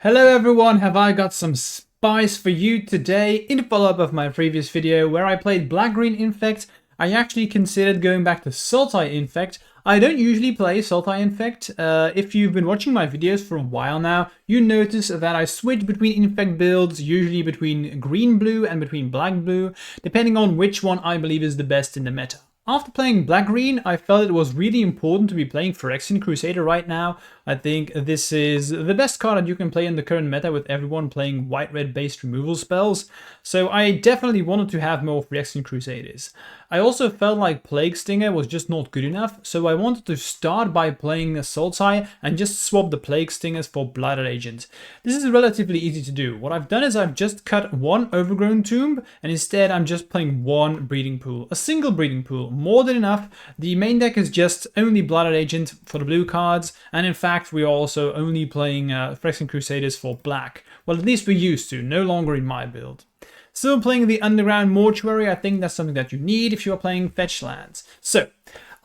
Hello everyone, have I got some spice for you today. In follow-up of my previous video where I played Black-Green Infect, I actually considered going back to Sultai Infect. I don't usually play Sultai Infect. If you've been watching my videos for a while now, you notice that I switch between Infect builds, usually between green-blue and between black-blue, depending on which one I believe is the best in the meta. After playing Black-Green, I felt it was really important to be playing Phyrexian Crusader right now. I think this is the best card that you can play in the current meta with everyone playing white-red based removal spells. So I definitely wanted to have more Phyrexian Crusaders. I also felt like Plague Stinger was just not good enough, so I wanted to start by playing a Sultai and just swap the Plague Stingers for Blighted Agent. This is relatively easy to do. What I've done is I've just cut one Overgrown Tomb, and instead I'm just playing one Breeding Pool. A single Breeding Pool, more than enough. The main deck is just only Blighted Agent for the blue cards, and in fact we are also only playing Phyrexian Crusaders for black. Well, at least we used to, no longer in my build. Still playing the Underground Mortuary. I think that's something that you need if you are playing fetch lands. So,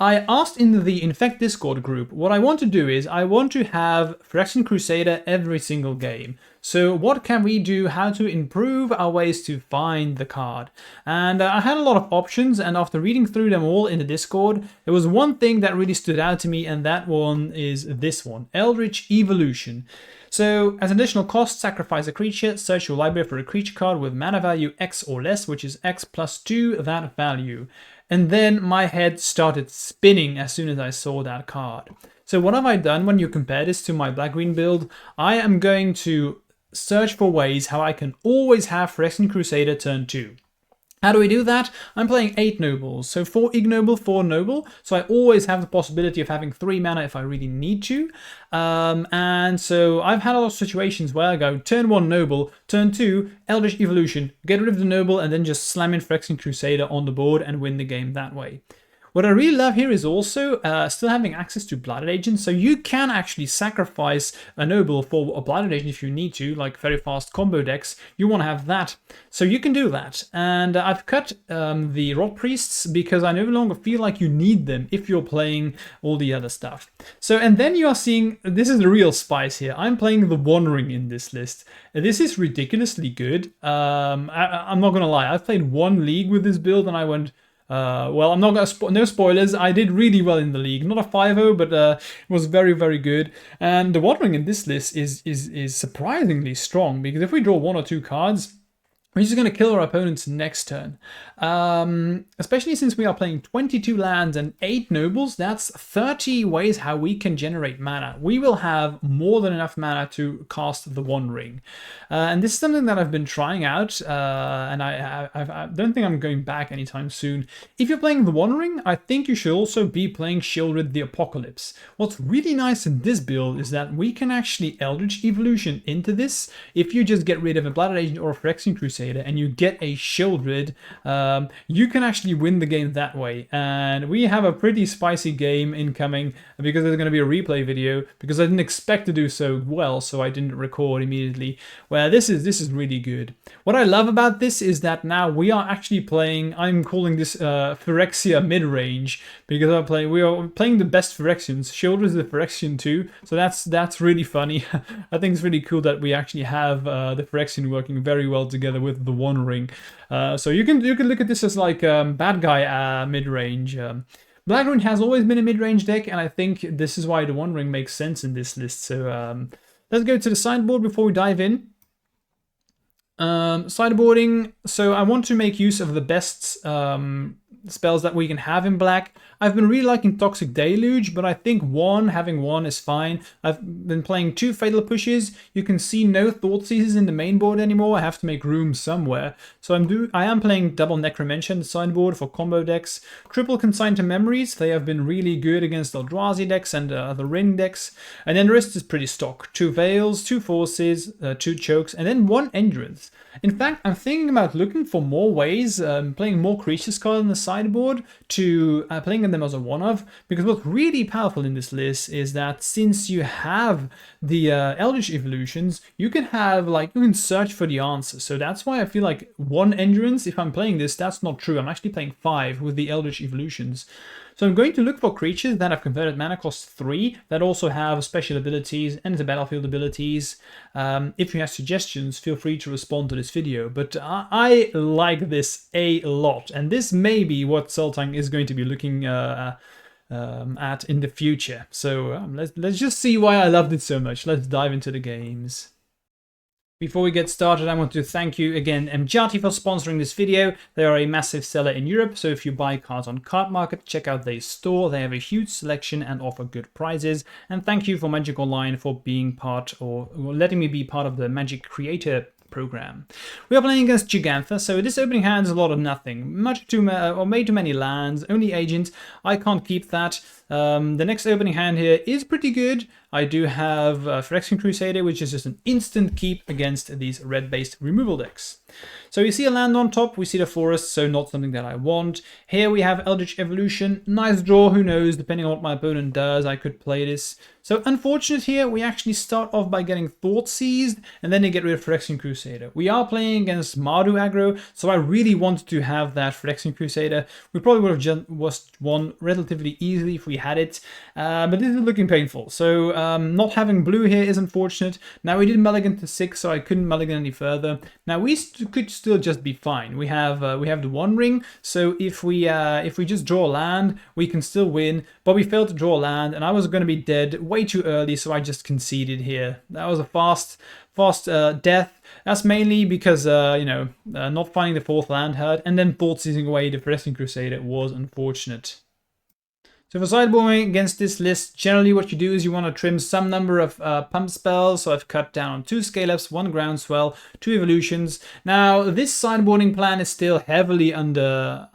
I asked in the Infect Discord group, what I want to do is I want to have Phyrexian Crusader every single game. So what can we do, how to improve our ways to find the card? And I had a lot of options, and after reading through them all in the Discord, there was one thing that really stood out to me, and that one is this one, Eldritch Evolution. So, as an additional cost, sacrifice a creature, search your library for a creature card with mana value X or less, which is X plus 2 that value. And then my head started spinning as soon as I saw that card. So what have I done when you compare this to my black-green build? I am going to search for ways how I can always have Phyrexian Crusader turn 2. How do we do that? I'm playing 8 nobles, so 4 ignoble, 4 noble, so I always have the possibility of having 3 mana if I really need to. And so I've had a lot of situations where I go turn 1 noble, turn 2 Eldritch Evolution, get rid of the noble, and then just slam in Phyrexian Crusader on the board and win the game that way. What I really love here is also still having access to Blighted Agent, so you can actually sacrifice a noble for a Blighted Agent if you need to, like very fast combo decks. You want to have that, so you can do that. And I've cut the Rot Priests because I no longer feel like you need them if you're playing all the other stuff. So, and then you are seeing, this is the real spice here. I'm playing the Wandering in this list. This is ridiculously good. I'm not going to lie, I've played one league with this build and I went, well, I'm not going to no spoilers. I did really well in the league. Not a 5-0, but it was very, very good. And the Wandering in this list is surprisingly strong, because if we draw 1 or 2 cards, we're just going to kill our opponents next turn. Especially since we are playing 22 lands and 8 nobles, that's 30 ways how we can generate mana. We will have more than enough mana to cast the Wandering. And this is something that I've been trying out, and I don't think I'm going back anytime soon. If you're playing the Wandering, I think you should also be playing Shieldred the Apocalypse. What's really nice in this build is that we can actually Eldritch Evolution into this. If you just get rid of a Blighted Agent or a Phyrexian Crusader and you get a Shieldred, you can actually win the game that way. And we have a pretty spicy game incoming, because there's going to be a replay video, because I didn't expect to do so well, so I didn't record immediately. Well, this is really good. What I love about this is that now we are actually playing, I'm calling this Phyrexia mid-range, because we are playing the best Phyrexians. Shieldred is the Phyrexian too, so that's really funny. I think it's really cool that we actually have the Phyrexian working very well together with the Wandering. So you can look at this as like bad guy mid-range. Black-green has always been a mid-range deck, and I think this is why the Wandering makes sense in this list. So let's go to the sideboard before we dive in. Sideboarding, so I want to make use of the best spells that we can have in black. I've been really liking Toxic Deluge, but I think having one is fine. I've been playing 2 Fatal Pushes. You can see no Thought Seizes in the main board anymore. I have to make room somewhere. So I am playing double Necromancer in the sideboard for combo decks. Triple Consign to Memories. They have been really good against Eldrazi decks and other Ring decks. And then the rest is pretty stock. 2 Veils, 2 Forces, 2 Chokes, and then 1 Endurance. In fact, I'm thinking about looking for more ways, playing more creatures card in the sideboard to playing them as a one-of, because what's really powerful in this list is that since you have the Eldritch Evolutions, you can have, like, you can search for the answer. So that's why I feel like 1 Endurance, if I'm playing this, that's not true. I'm actually playing 5 with the Eldritch Evolutions. So I'm going to look for creatures that have converted mana cost 3 that also have special abilities and the battlefield abilities. If you have suggestions, feel free to respond to this video, but I like this a lot, and this may be what Sultai is going to be looking at in the future. So let's just see why I loved it so much. Let's dive into the games. Before we get started, I want to thank you again, MTGO, for sponsoring this video. They are a massive seller in Europe, so if you buy cards on Card Market, check out their store. They have a huge selection and offer good prices. And thank you for Magic Online for being part, or letting me be part of the Magic Creator program. We are playing against Gigantha, so this opening hand is a lot of nothing. Way too many lands, only agents. I can't keep that. The next opening hand here is pretty good. I do have Phyrexian Crusader, which is just an instant keep against these red-based removal decks. So you see a land on top, we see the forest, so not something that I want. Here we have Eldritch Evolution, nice draw, who knows, depending on what my opponent does, I could play this. So unfortunate here, we actually start off by getting Thought Seized, and then they get rid of Phyrexian Crusader. We are playing against Mardu aggro, so I really wanted to have that Phyrexian Crusader. We probably would have just won relatively easily if we had it, but this is looking painful. So not having blue here is unfortunate. Now we did mulligan to 6, so I couldn't mulligan any further. Now we could still just be fine. We have the One Ring, so if we just draw land, we can still win. But we failed to draw land, and I was going to be dead way too early, so I just conceded here. That was a fast death. That's mainly because not finding the 4th land hurt, and then Thought Seizing away the Phyrexian Crusader was unfortunate. So for sideboarding against this list, generally what you do is you want to trim some number of pump spells. So I've cut down on 2 scale-ups, 1 groundswell, 2 evolutions. Now this sideboarding plan is still heavily under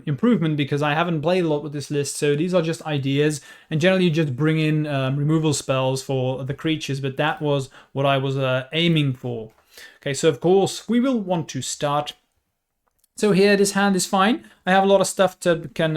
improvement because I haven't played a lot with this list. So these are just ideas, and generally you just bring in removal spells for the creatures. But that was what I was aiming for. Okay, so of course we will want to start. So here, this hand is fine. I have a lot of stuff that can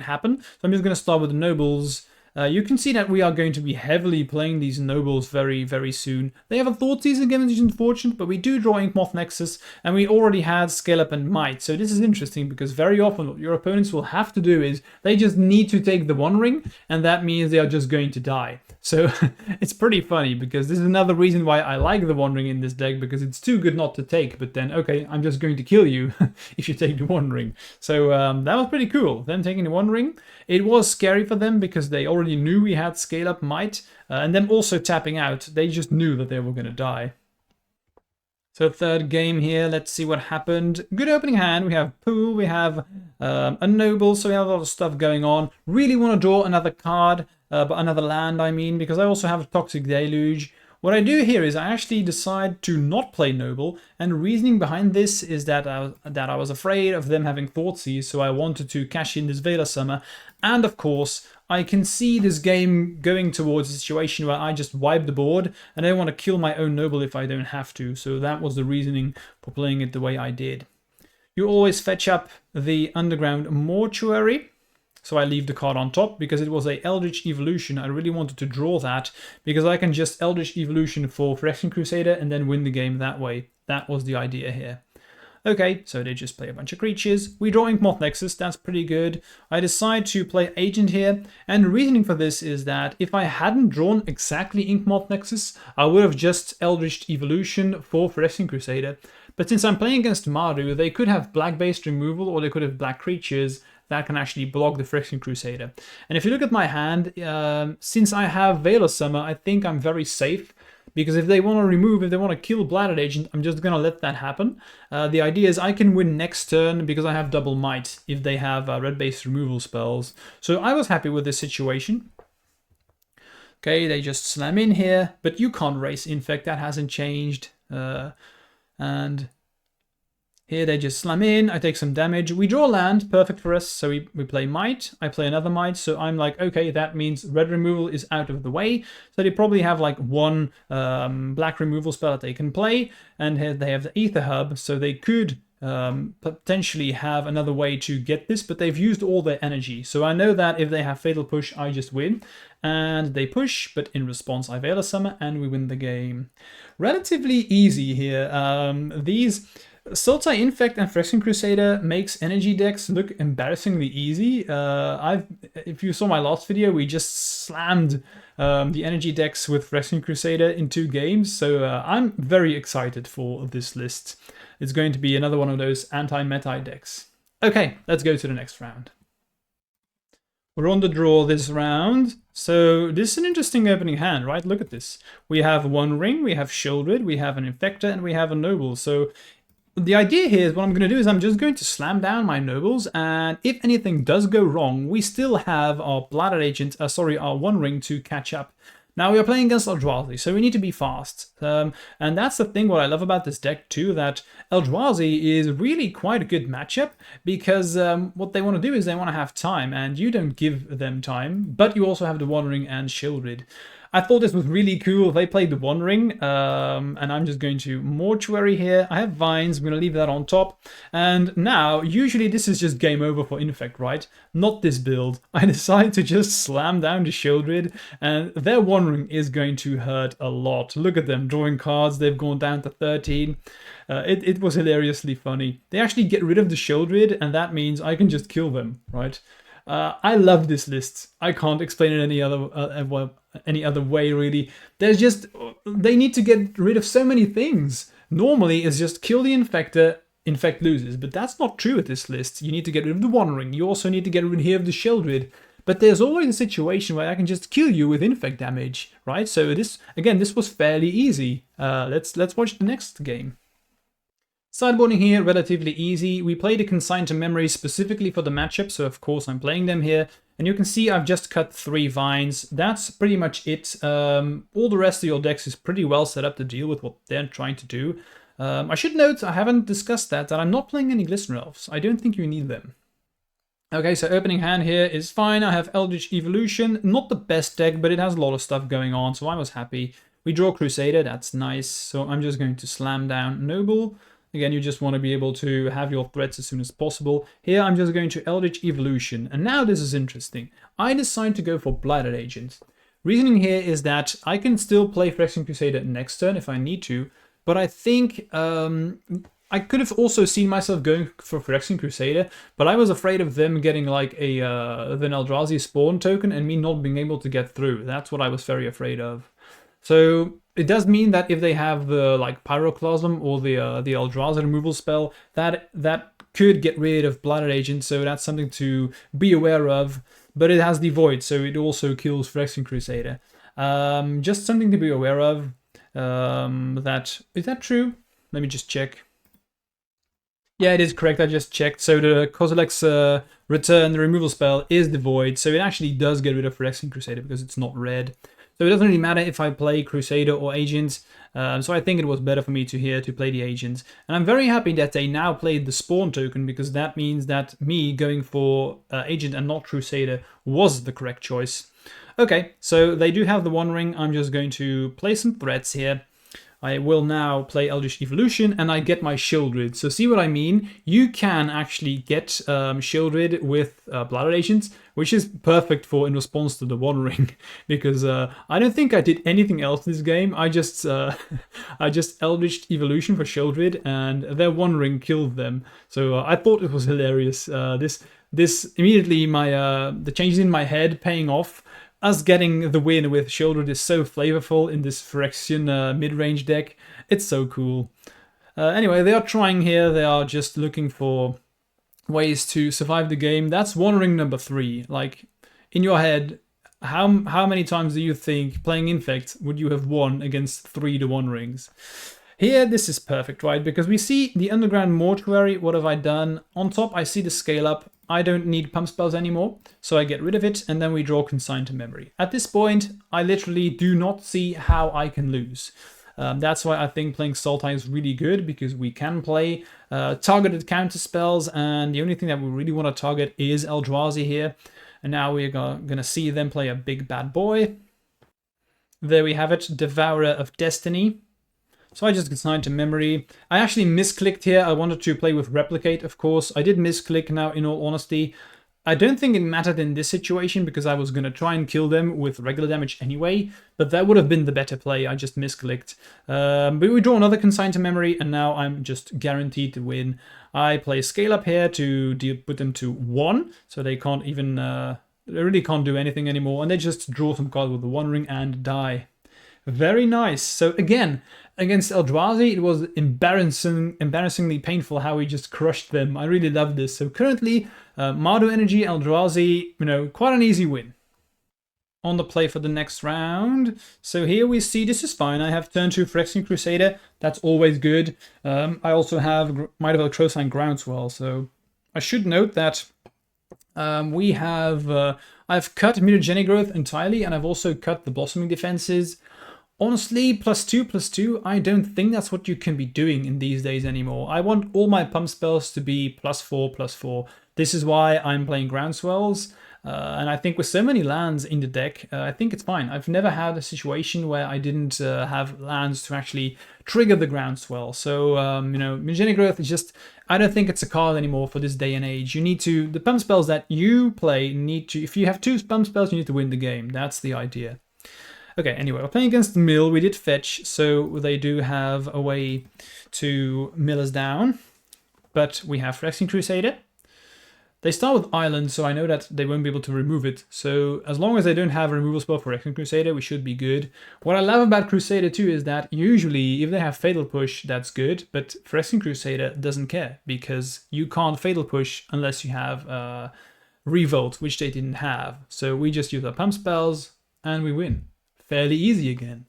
happen. So I'm just going to start with the nobles. You can see that we are going to be heavily playing these nobles very, very soon. They have a Thought Seizing again, which is unfortunate, but we do draw Yawgmoth Nexus, and we already had Scale Up and Might. So this is interesting because very often what your opponents will have to do is they just need to take the One Ring, and that means they are just going to die. So it's pretty funny because this is another reason why I like the One Ring in this deck, because it's too good not to take, but then, okay, I'm just going to kill you if you take the One Ring. So that was pretty cool, them taking the One Ring. It was scary for them because they already knew we had Scale Up Might, and them also tapping out. They just knew that they were going to die. So third game here, let's see what happened. Good opening hand, we have Pool, we have a Noble, so we have a lot of stuff going on. Really want to draw another card, but another land I mean, because I also have a Toxic Deluge. What I do here is I actually decide to not play Noble, and the reasoning behind this is that I was afraid of them having Thoughtseize, so I wanted to cash in this Velar Summer, and of course I can see this game going towards a situation where I just wipe the board, and I don't want to kill my own Noble if I don't have to, so that was the reasoning for playing it the way I did. You always fetch up the Underground Mortuary. So I leave the card on top because it was a Eldritch Evolution. I really wanted to draw that because I can just Eldritch Evolution for Phyrexian Crusader and then win the game that way. That was the idea here. Okay, so they just play a bunch of creatures. We draw Yawgmoth Nexus, that's pretty good. I decide to play Agent here, and the reasoning for this is that if I hadn't drawn exactly Yawgmoth Nexus, I would have just Eldritch Evolution for Phyrexian Crusader. But since I'm playing against Mardu, they could have black-based removal or they could have black creatures that can actually block the Phyrexian Crusader. And if you look at my hand, since I have Velar Summer, I think I'm very safe. Because if they want to remove, if they want to kill Bladed Agent, I'm just going to let that happen. The idea is I can win next turn because I have double might if they have red-based removal spells. So I was happy with this situation. Okay, they just slam in here, but you can't race Infect, that hasn't changed. And here they just slam in, I take some damage. We draw land, perfect for us, so we play Might. I play another Might, so I'm like, okay, that means red removal is out of the way. So they probably have like one black removal spell that they can play, and here they have the Ether Hub, so they could potentially have another way to get this, but they've used all their energy. So I know that if they have Fatal Push, I just win. And they push, but in response I Velar Summer, and we win the game. Relatively easy here. These Sultai Infect and Phyrexian Crusader makes energy decks look embarrassingly easy. If you saw my last video, we just slammed the energy decks with Phyrexian Crusader in 2 games, so I'm very excited for this list. It's going to be another one of those anti-meta decks. Okay, let's go to the next round. We're on the draw this round, so this is an interesting opening hand, right? Look at this. We have one ring, we have Shieldred, we have an Infector, and we have a Noble. So the idea here is what I'm going to do is I'm just going to slam down my Nobles, and if anything does go wrong, we still have our Bladder Agent, our one ring to catch up. Now we are playing against Eldrazi, so we need to be fast. And that's the thing what I love about this deck too, that Eldrazi is really quite a good matchup, because what they want to do is they want to have time, and you don't give them time, but you also have the One Ring and Shieldred. I thought this was really cool. They played the One Ring, and I'm just going to Mortuary here. I have Vines, I'm going to leave that on top. And now, usually this is just game over for Infect, right? Not this build. I decided to just slam down the Shieldred, and their One Ring is going to hurt a lot. Look at them, drawing cards, they've gone down to 13. It was hilariously funny. They actually get rid of the Shieldred, and that means I can just kill them, right? I love this list. I can't explain it any other way, really. They need to get rid of so many things. Normally, it's just kill the Infector, Infect loses, but that's not true with this list. You need to get rid of the One Ring. You also need to get rid here of the Shieldred. But there's always a situation where I can just kill you with Infect damage, right? So this was fairly easy. Let's watch the next game. Sideboarding here, relatively easy. We played a Consign to Memory specifically for the matchup, so of course I'm playing them here. And you can see I've just cut 3 Vines. That's pretty much it. All the rest of your decks is pretty well set up to deal with what they're trying to do. I should note, I haven't discussed that I'm not playing any Glistener Elves. I don't think you need them. Okay, so opening hand here is fine. I have Eldritch Evolution. Not the best deck, but it has a lot of stuff going on, so I was happy. We draw Crusader, that's nice. So I'm just going to slam down Noble. Again, you just want to be able to have your threats as soon as possible. Here, I'm just going to Eldritch Evolution. And now this is interesting. I decide to go for Bladder Agent. Reasoning here is that I can still play Phyrexian Crusader next turn if I need to. But I think I could have also seen myself going for Phyrexian Crusader. But I was afraid of them getting like an Eldrazi spawn token and me not being able to get through. That's what I was very afraid of. So it does mean that if they have the like Pyroclasm or the Eldrazi removal spell, that could get rid of Bladder Agent, so that's something to be aware of. But it has the Void, so it also kills Phyrexian Crusader. Just something to be aware of. Is that true? Let me just check. Yeah, it is correct, I just checked. So the Kozilek's Return, the removal spell, is the Void, so it actually does get rid of Phyrexian Crusader because it's not red. So it doesn't really matter if I play Crusader or Agent, so I think it was better for me to play the Agent. And I'm very happy that they now played the Spawn token, because that means that me going for Agent and not Crusader was the correct choice. Okay, so they do have the One Ring. I'm just going to play some threats here. I will now play Eldritch Evolution, and I get my Shieldred. So see what I mean? You can actually get Shieldred with Bladder Agents, which is perfect for in response to the One Ring, because I don't think I did anything else this game. I just Eldritch Evolution for Shieldred, and their One Ring killed them. So I thought it was hilarious. This immediately the changes in my head paying off. Us getting the win with Shieldred is so flavorful in this Phyrexian mid-range deck. It's so cool. Anyway, they are trying here. They are just looking for ways to survive the game. That's One Ring number 3. Like, in your head, how many times do you think playing Infect would you have won against 3 to 1 rings? Here, this is perfect, right? Because we see the Underground Mortuary. What have I done? On top, I see the Scale Up. I don't need pump spells anymore, so I get rid of it, and then we draw Consign to Memory. At this point, I literally do not see how I can lose. That's why I think playing Sultai is really good, because we can play targeted counter spells, and the only thing that we really want to target is Eldrazi here. And now we're going to see them play a big bad boy. There we have it, Devourer of Destiny. So I just Consign to Memory. I actually misclicked here. I wanted to play with Replicate, of course. I did misclick now, in all honesty. I don't think it mattered in this situation because I was going to try and kill them with regular damage anyway, but that would have been the better play. I just misclicked. But we draw another Consign to Memory, and now I'm just guaranteed to win. I play Scale Up here to put them to 1, so they can't even... they really can't do anything anymore, and they just draw some cards with the One Ring and die. Very nice. So again, against Eldrazi, it was embarrassingly painful how we just crushed them. I really love this. So currently, Mardu Energy, Eldrazi, quite an easy win. On the play for the next round. So here we see, this is fine. I have turn 2 Phyrexian Crusader. That's always good. I also have Might of Eldrazi Groundswell. So I should note that we have... I've cut Mutagenic Growth entirely, and I've also cut the Blossoming Defenses. Honestly, +2/+2, I don't think that's what you can be doing in these days anymore. I want all my pump spells to be +4/+4. This is why I'm playing Groundswells. And I think with so many lands in the deck, I think it's fine. I've never had a situation where I didn't have lands to actually trigger the Groundswell. So, Mutagenic Growth is just... I don't think it's a card anymore for this day and age. You need to... The pump spells that you play need to... If you have 2 pump spells, you need to win the game. That's the idea. Okay, anyway, we're playing against Mill. We did fetch, so they do have a way to mill us down. But we have Phyrexian Crusader. They start with Island, so I know that they won't be able to remove it. So as long as they don't have a removal spell for Phyrexian Crusader, we should be good. What I love about Crusader too is that usually if they have Fatal Push, that's good. But Phyrexian Crusader doesn't care, because you can't Fatal Push unless you have Revolt, which they didn't have. So we just use our pump spells and we win. Fairly easy again.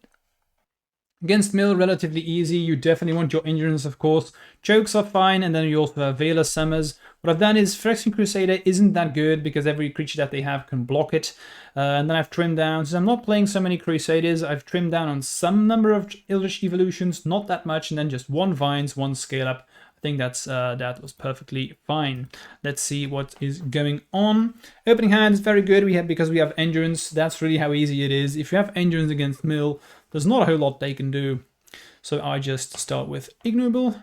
Against Mill, relatively easy. You definitely want your Endurance, of course. Chokes are fine, and then you also have Velar Summers. What I've done is Phyrexian Crusader isn't that good because every creature that they have can block it. And then I've trimmed down. Since I'm not playing so many Crusaders, I've trimmed down on some number of Eldritch Evolutions, not that much, and then just 1 Vines, 1 Scale Up. I think that's that was perfectly fine. Let's see what is going on. Opening hand is very good because we have Endurance. That's really how easy it is. If you have Endurance against Mill, there's not a whole lot they can do. So I just start with Ignoble.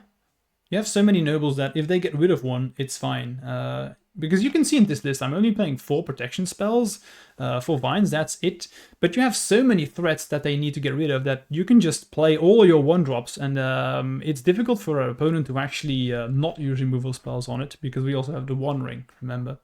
You have so many nobles that if they get rid of one, it's fine. Because you can see in this list, I'm only playing 4 protection spells, 4 vines, that's it. But you have so many threats that they need to get rid of that you can just play all your 1-drops, and it's difficult for our opponent to actually not use removal spells on it, because we also have the One Ring, remember.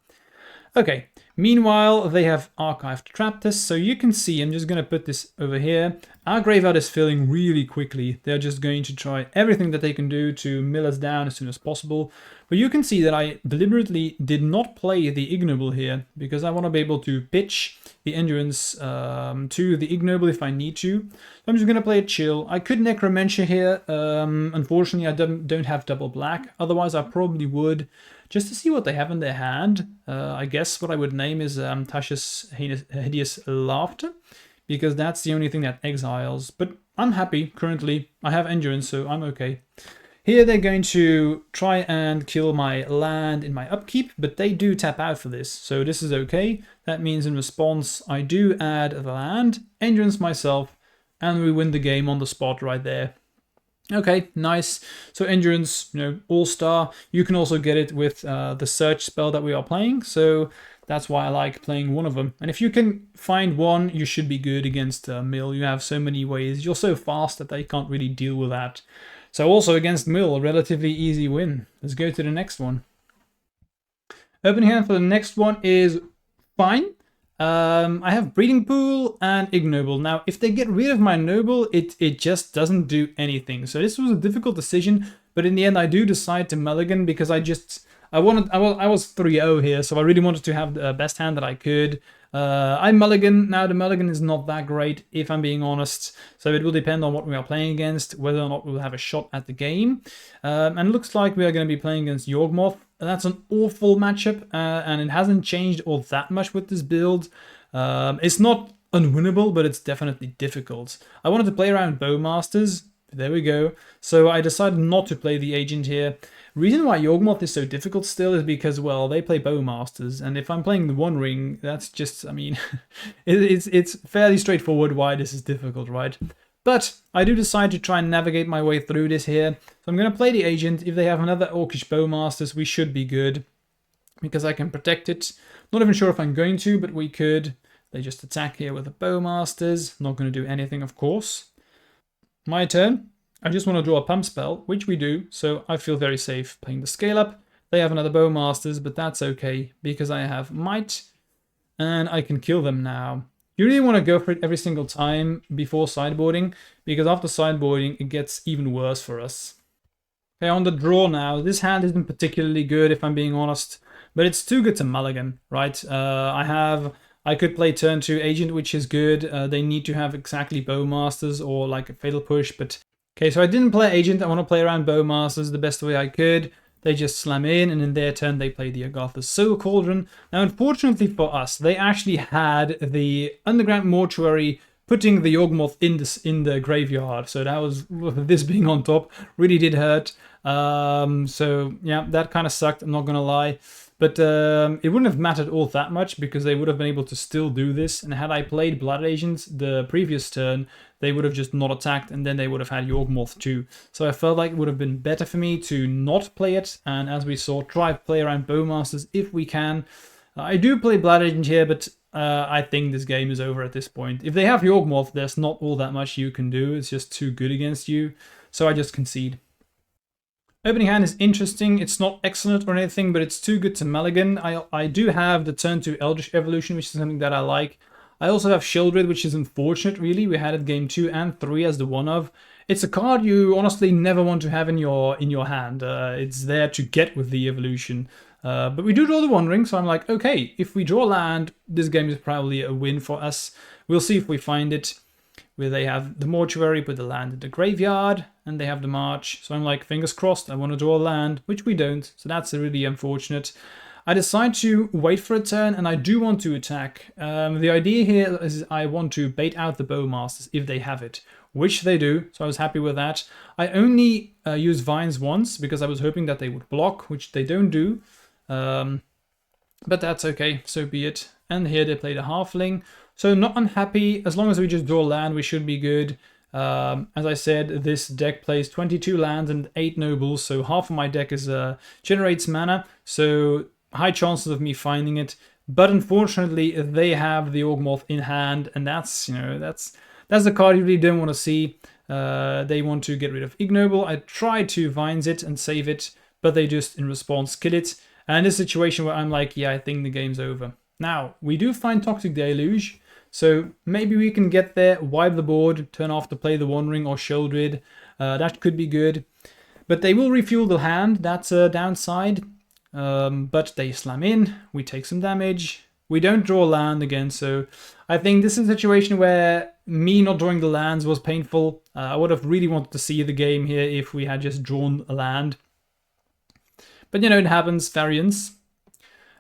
Okay, meanwhile, they have archived Traptus, so you can see, I'm just going to put this over here. Our graveyard is filling really quickly. They're just going to try everything that they can do to mill us down as soon as possible. But you can see that I deliberately did not play the Ignoble here, because I want to be able to pitch the Endurance to the Ignoble if I need to. So I'm just going to play it chill. I could Necromancer here. Unfortunately, I don't have double black. Otherwise, I probably would. Just to see what they have in their hand. I guess what I would name is Tasha's Hideous Laughter, because that's the only thing that exiles. But I'm happy currently. I have Endurance, so I'm okay. Here they're going to try and kill my land in my upkeep, but they do tap out for this, so this is okay. That means in response I do add the land, Endurance myself, and we win the game on the spot right there. Okay, nice. So Endurance, all-star. You can also get it with the search spell that we are playing, so that's why I like playing one of them. And if you can find one, you should be good against Mill. You have so many ways. You're so fast that they can't really deal with that. So also against Mill, a relatively easy win. Let's go to the next one. Opening hand for the next one is fine. I have Breeding Pool and Ignoble. Now, if they get rid of my Noble, it just doesn't do anything. So this was a difficult decision, but in the end I do decide to mulligan because I was 3-0 here, so I really wanted to have the best hand that I could. I mulligan. Now the mulligan is not that great, if I'm being honest, so it will depend on what we are playing against, whether or not we'll have a shot at the game. And it looks like we are going to be playing against Yawgmoth. That's an awful matchup, and it hasn't changed all that much with this build. It's not unwinnable, but it's definitely difficult. I wanted to play around Bowmasters. There we go. So I decided not to play the agent here. Reason why Yawgmoth is so difficult still is because, well, they play Bowmasters, and if I'm playing the One Ring, that's just, I mean, it's fairly straightforward why this is difficult, right? But I do decide to try and navigate my way through this here. So I'm going to play the agent. If they have another Orcish Bowmasters, we should be good, because I can protect it. Not even sure if I'm going to, but we could. They just attack here with the Bowmasters. Not going to do anything, of course. My turn. I just want to draw a pump spell, which we do, so I feel very safe playing the scale up. They have another Bowmasters, but that's okay, because I have Might, and I can kill them now. You really want to go for it every single time before sideboarding, because after sideboarding it gets even worse for us. Okay, on the draw now. This hand isn't particularly good, if I'm being honest, but it's too good to mulligan, right? I could play turn 2 Agent, which is good. They need to have exactly Bowmasters or like a Fatal Push, but... Okay, so I didn't play Agent. I want to play around Bowmasters the best way I could. They just slam in, and in their turn they play the Agartha's Soul Cauldron. Now, unfortunately for us, they actually had the Underground Mortuary putting the Yawgmoth in the graveyard. So that was, this being on top, really did hurt. So yeah, that kind of sucked, I'm not gonna lie. But it wouldn't have mattered all that much because they would have been able to still do this. And had I played Blood Agents the previous turn, they would have just not attacked, and then they would have had Yawgmoth too. So I felt like it would have been better for me to not play it. And as we saw, try to play around Bowmasters if we can. I do play Blood Agent here, but I think this game is over at this point. If they have Yawgmoth, there's not all that much you can do. It's just too good against you. So I just concede. Opening hand is interesting. It's not excellent or anything, but it's too good to mulligan. I do have the turn 2 Eldritch Evolution, which is something that I like. I also have Sheoldred, which is unfortunate, really. We had it game 2 and 3 as the one of. It's a card you honestly never want to have in your hand. It's there to get with the evolution. But we do draw the One Ring, so I'm like, okay, if we draw land, this game is probably a win for us. We'll see if we find it. Where they have the Mortuary, put the land in the graveyard, and they have the March. So I'm like, fingers crossed, I want to draw land, which we don't. So that's really unfortunate. I decide to wait for a turn, and I do want to attack. The idea here is I want to bait out the Bowmasters if they have it, which they do, so I was happy with that. I only used Vines once, because I was hoping that they would block, which they don't do. But that's okay, so be it. And here they played a Halfling. So not unhappy. As long as we just draw land, we should be good. As I said, this deck plays 22 lands and 8 nobles, so half of my deck is generates mana. So high chances of me finding it. But unfortunately, they have the Yawgmoth in hand, and that's, you know, that's the card you really don't want to see. They want to get rid of Ignoble. I tried to Vines it and save it, but they just in response kill it. And this situation where I'm like, yeah, I think the game's over. Now, we do find Toxic Deluge, so maybe we can get there, wipe the board, turn off to play the One Ring or Sheoldred. That could be good. But they will refuel the hand, that's a downside. But they slam in, we take some damage. We don't draw land again, so I think this is a situation where me not drawing the lands was painful. I would have really wanted to see the game here if we had just drawn a land. But you know, it happens, variance.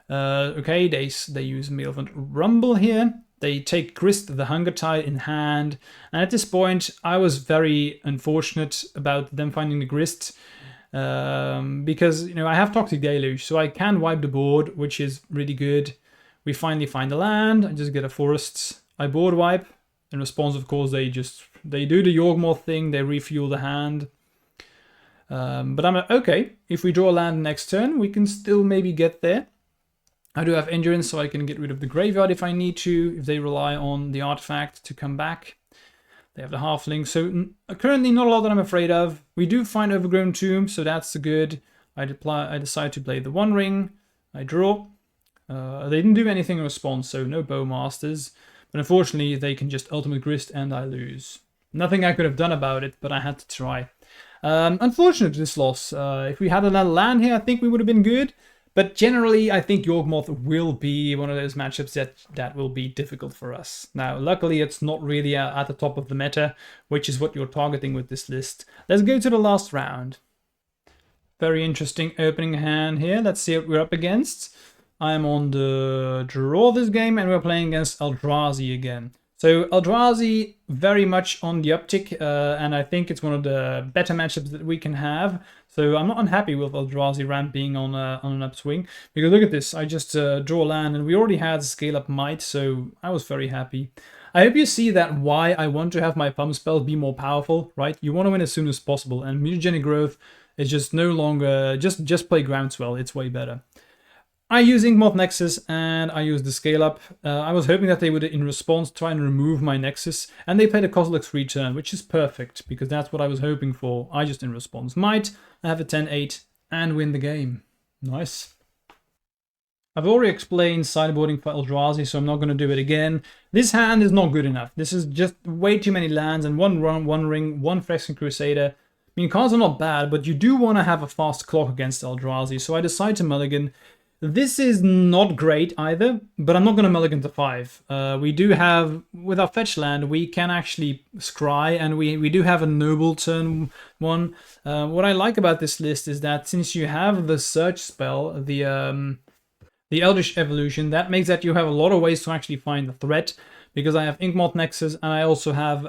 Okay, they use Malevolent Rumble here. They take Grist the Hunger Tide in hand. And at this point, I was very unfortunate about them finding the Grist. Because, you know, I have Toxic Deluge, so I can wipe the board, which is really good. We finally find the land. I just get a Forests. I board wipe. In response, of course, they do the Yawgmoth thing. They refuel the hand. But I'm like, okay, if we draw land next turn, we can still maybe get there. I do have Endurance, so I can get rid of the graveyard if I need to, if they rely on the artifact to come back. They have the Halfling, so currently not a lot that I'm afraid of. We do find Overgrown Tomb, so that's good. I decide to play the One Ring. I draw. They didn't do anything in response, so no Bowmasters. But unfortunately, they can just Ultimate Grist and I lose. Nothing I could have done about it, but I had to try. Unfortunate this loss. If we had another land here, I think we would have been good. But generally, I think Yawgmoth will be one of those matchups that will be difficult for us. Now, luckily, it's not really at the top of the meta, which is what you're targeting with this list. Let's go to the last round. Very interesting opening hand here. Let's see what we're up against. I'm on the draw this game, and we're playing against Eldrazi again. So Eldrazi very much on the uptick, and I think it's one of the better matchups that we can have. So I'm not unhappy with Eldrazi ramp being on an upswing, because look at this, I just draw land, and we already had Scale Up Might, so I was very happy. I hope you see that why I want to have my pump spells be more powerful, right? You want to win as soon as possible, and Mutagenic Growth is just no longer, just play Groundswell, it's way better. I use Yawgmoth Nexus and I use the scale up. I was hoping that they would, in response, try and remove my Nexus, and they played a Kozilek's return, which is perfect because that's what I was hoping for. I just, in response, might have a 10-8 and win the game. Nice. I've already explained sideboarding for Eldrazi, so I'm not going to do it again. This hand is not good enough. This is just way too many lands and one ring, one Phyrexian Crusader. I mean, cards are not bad, but you do want to have a fast clock against Eldrazi, so I decide to mulligan. This is not great either, but I'm not going to mulligan to 5. We do have, with our fetch land, we can actually scry, and we do have a noble turn 1. What I like about this list is that since you have the search spell, the Eldritch Evolution, that makes that you have a lot of ways to actually find the threat, because I have Yawgmoth Nexus and I also have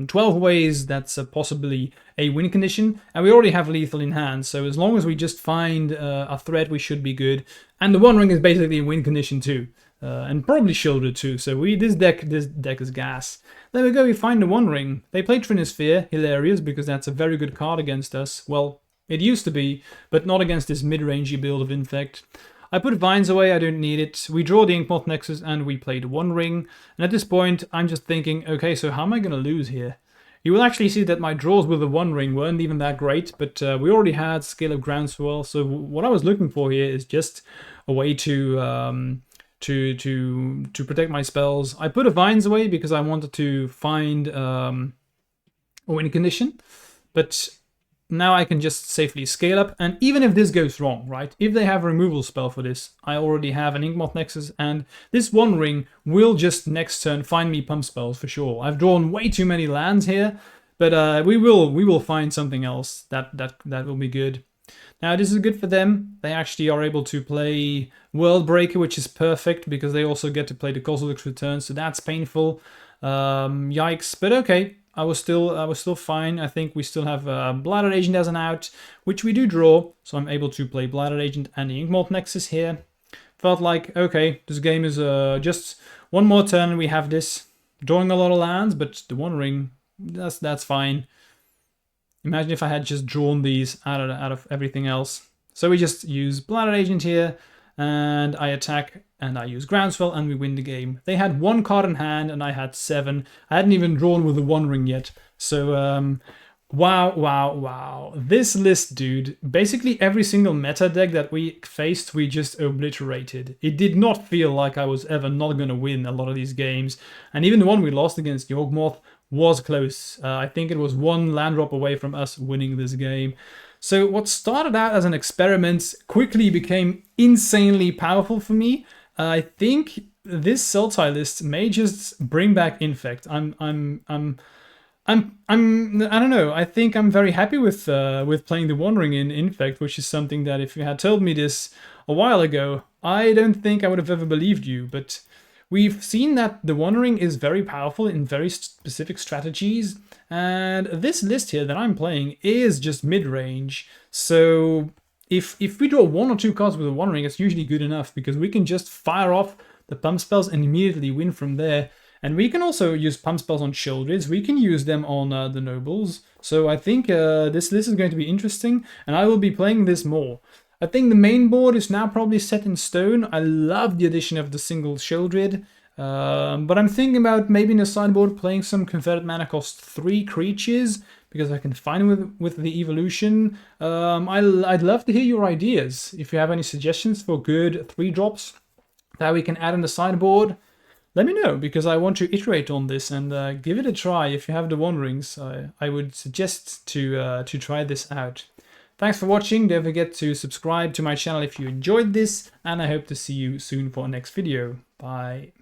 12 ways that's possibly a win condition, and we already have lethal in hand, so as long as we just find a threat, we should be good. And the One Ring is basically a win condition too, and probably shielded too, so this deck is gas. There we go, we find the One Ring. They play Trinisphere, hilarious, because that's a very good card against us. Well, it used to be, but not against this mid-rangey build of Infect. I put Vines away, I don't need it. We draw the Yawgmoth Nexus and we play the One Ring. And at this point, I'm just thinking, okay, so how am I going to lose here? You will actually see that my draws with the One Ring weren't even that great, but we already had Scale of Groundswell. So what I was looking for here is just a way to protect my spells. I put a Vines away because I wanted to find a win condition, but now I can just safely scale up, and even if this goes wrong, right? If they have a removal spell for this, I already have an Yawgmoth Nexus, and this One Ring will just next turn find me pump spells for sure. I've drawn way too many lands here, but we will find something else that will be good. Now this is good for them. They actually are able to play World Breaker, which is perfect because they also get to play the Kozilek's Return, so that's painful. Yikes, but okay. I was still fine. I think we still have Bladder Agent as an out, which we do draw, so I'm able to play Bladder Agent and the Yawgmoth Nexus here. Felt like, okay, this game is just one more turn and we have this. Drawing a lot of lands, but the One Ring, that's fine. Imagine if I had just drawn these out of everything else. So we just use Bladder Agent here, and I attack and I use Groundswell and we win the game. They had 1 card in hand and I had 7. I hadn't even drawn with the One Ring yet. So wow. This list, dude, basically every single meta deck that we faced, we just obliterated. It did not feel like I was ever not going to win a lot of these games. And even the one we lost against Yawgmoth was close. I think it was 1 land drop away from us winning this game. So what started out as an experiment quickly became insanely powerful for me. I think this Sultai list may just bring back Infect. I don't know. I think I'm very happy with playing the One Ring in Infect, which is something that if you had told me this a while ago, I don't think I would have ever believed you. But we've seen that the One Ring is very powerful in very specific strategies, and this list here that I'm playing is just mid-range. So if we draw 1 or 2 cards with a One Ring, it's usually good enough because we can just fire off the pump spells and immediately win from there. And we can also use pump spells on Sheoldreds. We can use them on the Nobles. So I think this list is going to be interesting, and I will be playing this more. I think the main board is now probably set in stone. I love the addition of the single Sheoldred. But I'm thinking about maybe in the sideboard playing some converted mana cost 3 creatures, because I can find with the evolution. I'd love to hear your ideas. If you have any suggestions for good 3-drops that we can add in the sideboard, let me know, because I want to iterate on this and give it a try. If you have the One Rings, I would suggest to try this out. Thanks for watching. Don't forget to subscribe to my channel if you enjoyed this, and I hope to see you soon for our next video. Bye.